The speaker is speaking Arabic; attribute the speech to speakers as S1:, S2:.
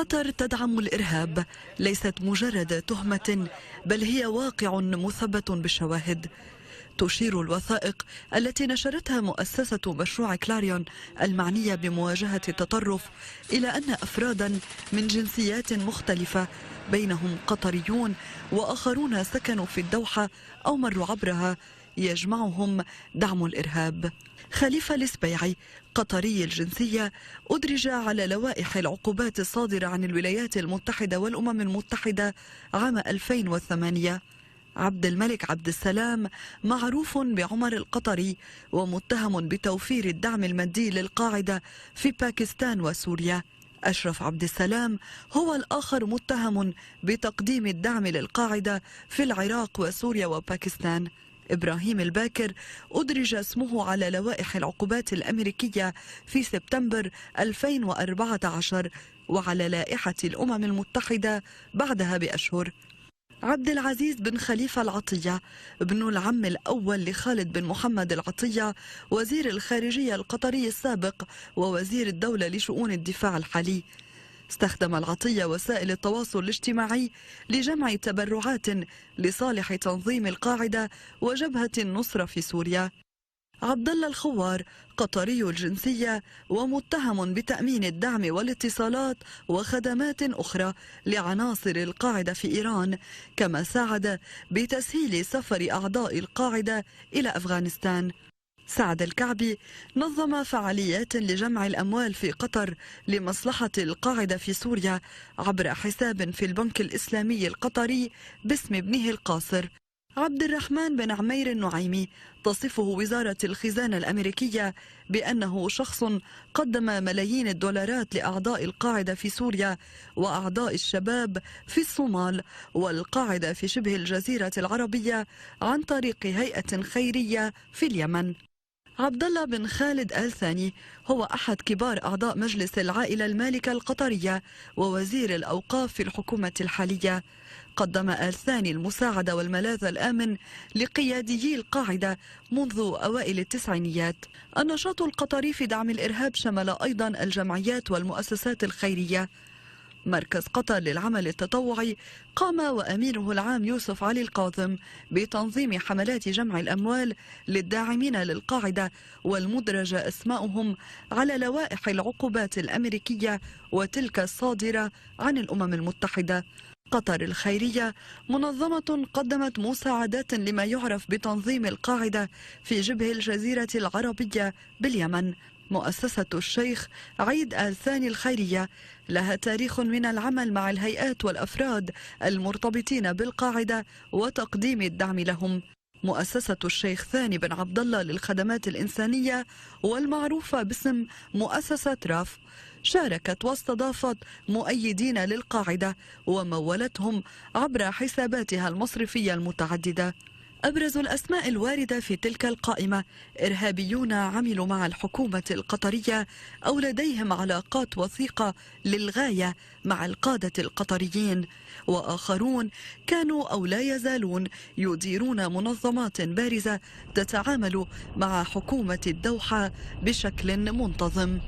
S1: قطر تدعم الإرهاب ليست مجرد تهمة، بل هي واقع مثبت بالشواهد. تشير الوثائق التي نشرتها مؤسسة مشروع كلاريون المعنية بمواجهة التطرف إلى أن أفرادا من جنسيات مختلفة بينهم قطريون وآخرون سكنوا في الدوحة أو مروا عبرها يجمعهم دعم الإرهاب. خليفة السبيعي قطري الجنسية أدرج على لوائح العقوبات الصادرة عن الولايات المتحدة والأمم المتحدة عام 2008. عبد الملك عبد السلام معروف بعمر القطري ومتهم بتوفير الدعم المادي للقاعدة في باكستان وسوريا. أشرف عبد السلام هو الآخر متهم بتقديم الدعم للقاعدة في العراق وسوريا وباكستان. إبراهيم الباكر أدرج اسمه على لوائح العقوبات الأمريكية في سبتمبر 2014 وعلى لائحة الأمم المتحدة بعدها بأشهر. عبد العزيز بن خليفة العطية ابن العم الأول لخالد بن محمد العطية وزير الخارجية القطري السابق ووزير الدولة لشؤون الدفاع الحالي، استخدم العطية وسائل التواصل الاجتماعي لجمع تبرعات لصالح تنظيم القاعدة وجبهة النصرة في سوريا. عبد الله الخوار قطري الجنسية ومتهم بتأمين الدعم والاتصالات وخدمات أخرى لعناصر القاعدة في إيران، كما ساعد بتسهيل سفر أعضاء القاعدة إلى أفغانستان. سعد الكعبي نظم فعاليات لجمع الأموال في قطر لمصلحة القاعدة في سوريا عبر حساب في البنك الإسلامي القطري باسم ابنه القاصر. عبد الرحمن بن عمير النعيمي تصفه وزارة الخزانة الأمريكية بأنه شخص قدم ملايين الدولارات لأعضاء القاعدة في سوريا وأعضاء الشباب في الصومال والقاعدة في شبه الجزيرة العربية عن طريق هيئة خيرية في اليمن. عبد الله بن خالد آل ثاني هو أحد كبار أعضاء مجلس العائلة المالكة القطرية ووزير الأوقاف في الحكومة الحالية. قدم آل ثاني المساعدة والملاذ الآمن لقياديي القاعدة منذ أوائل التسعينيات. النشاط القطري في دعم الإرهاب شمل أيضا الجمعيات والمؤسسات الخيرية. مركز قطر للعمل التطوعي قام وأمينه العام يوسف علي القاظم بتنظيم حملات جمع الأموال للداعمين للقاعدة والمدرجة أسماؤهم على لوائح العقوبات الأمريكية وتلك الصادرة عن الأمم المتحدة. قطر الخيرية منظمة قدمت مساعدات لما يعرف بتنظيم القاعدة في شبه الجزيرة العربية باليمن. مؤسسة الشيخ عيد آل ثاني الخيرية لها تاريخ من العمل مع الهيئات والأفراد المرتبطين بالقاعدة وتقديم الدعم لهم. مؤسسة الشيخ ثاني بن عبد الله للخدمات الإنسانية والمعروفة باسم مؤسسة راف شاركت واستضافت مؤيدين للقاعدة ومولتهم عبر حساباتها المصرفية المتعددة. أبرز الأسماء الواردة في تلك القائمة إرهابيون عملوا مع الحكومة القطرية أو لديهم علاقات وثيقة للغاية مع القادة القطريين، وآخرون كانوا أو لا يزالون يديرون منظمات بارزة تتعامل مع حكومة الدوحة بشكل منتظم.